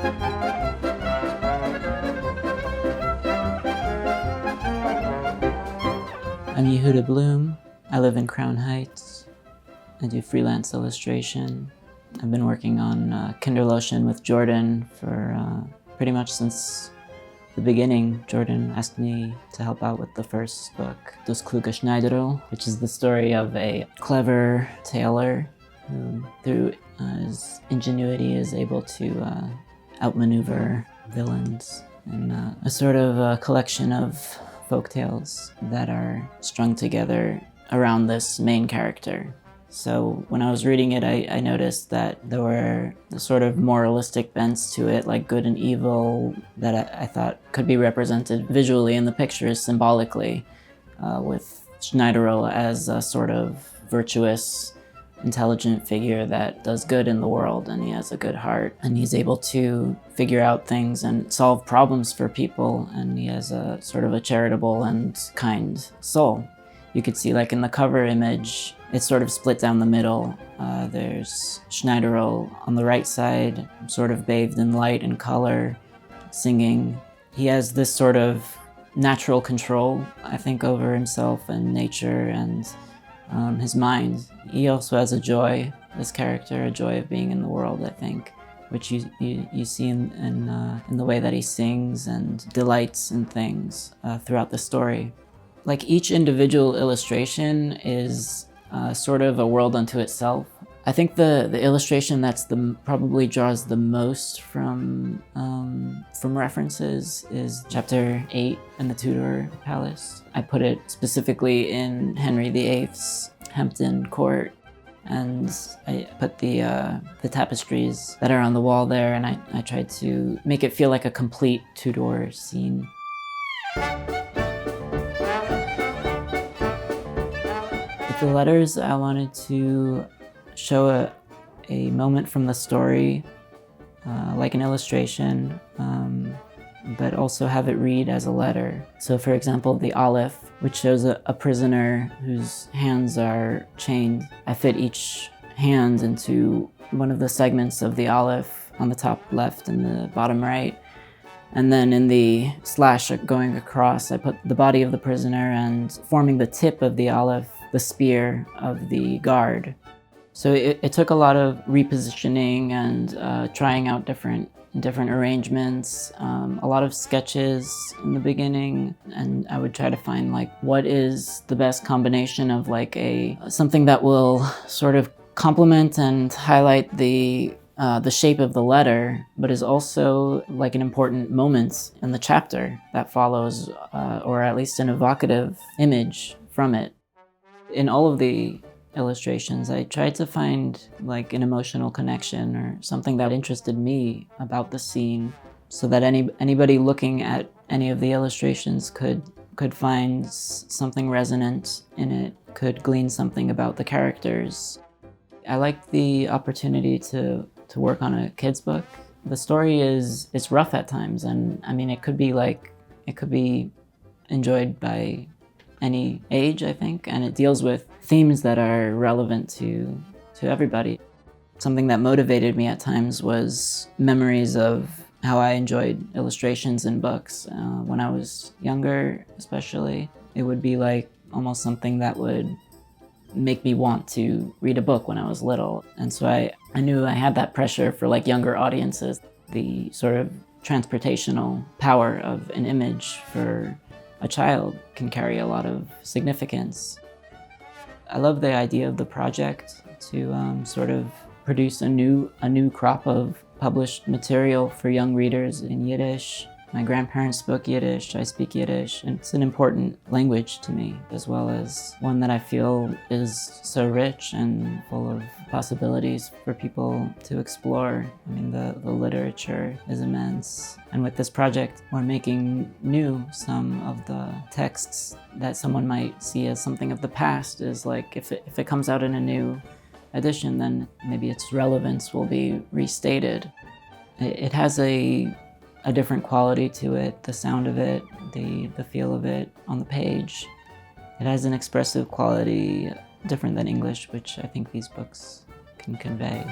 I'm Yehuda Blum. I live in Crown Heights. I do freelance illustration. I've been working on Kinder-Loshn with Jordan for pretty much since the beginning. Jordan asked me to help out with the first book, Das kluge Schneiderl, which is the story of a clever tailor who, through his ingenuity, is able to outmaneuver villains, and a sort of collection of folk tales that are strung together around this main character. So when I was reading it, I noticed that there were sort of moralistic bents to it, like good and evil, that I thought could be represented visually in the pictures, symbolically, with Schneiderl as a sort of virtuous, intelligent figure that does good in the world, and he has a good heart, and he's able to figure out things and solve problems for people, and he has a sort of a charitable and kind soul. You could see, like in the cover image, it's sort of split down the middle. There's Schneiderl on the right side, sort of bathed in light and color, singing. He has this sort of natural control, I think, over himself and nature and his mind. He also has a joy, this character, a joy of being in the world, I think, which you see in the way that he sings and delights in things throughout the story. Like, each individual illustration is sort of a world unto itself. I think the illustration that's probably draws the most from references is chapter 8 in the Tudor Palace. I put it specifically in Henry VIII's Hampton Court, and I put the tapestries that are on the wall there, and I tried to make it feel like a complete Tudor scene. With the letters, I wanted to show a moment from the story, like an illustration, but also have it read as a letter. So for example, the Aleph, which shows a prisoner whose hands are chained. I fit each hand into one of the segments of the Aleph on the top left and the bottom right. And then in the slash going across, I put the body of the prisoner, and forming the tip of the Aleph, the spear of the guard. So it took a lot of repositioning and trying out different arrangements, a lot of sketches in the beginning, and I would try to find like what is the best combination of like something that will sort of complement and highlight the shape of the letter, but is also like an important moment in the chapter that follows, or at least an evocative image from it. In all of the illustrations, I tried to find like an emotional connection or something that interested me about the scene, so that anybody looking at any of the illustrations could find something resonant in it, could glean something about the characters. I liked the opportunity to work on a kid's book. The story it's rough at times, and I mean it could be enjoyed by any age, I think, and it deals with themes that are relevant to everybody. Something that motivated me at times was memories of how I enjoyed illustrations in books. When I was younger, especially, it would be like almost something that would make me want to read a book when I was little. And so I knew I had that pressure for like younger audiences. The sort of transportational power of an image for a child can carry a lot of significance. I love the idea of the project to sort of produce a new crop of published material for young readers in Yiddish. My grandparents spoke Yiddish, I speak Yiddish, and it's an important language to me, as well as one that I feel is so rich and full of possibilities for people to explore. I mean, the literature is immense. And with this project, we're making new some of the texts that someone might see as something of the past. Is like, if it comes out in a new edition, then maybe its relevance will be restated. It has a different quality to it, the sound of it, the feel of it on the page. It has an expressive quality different than English, which I think these books can convey.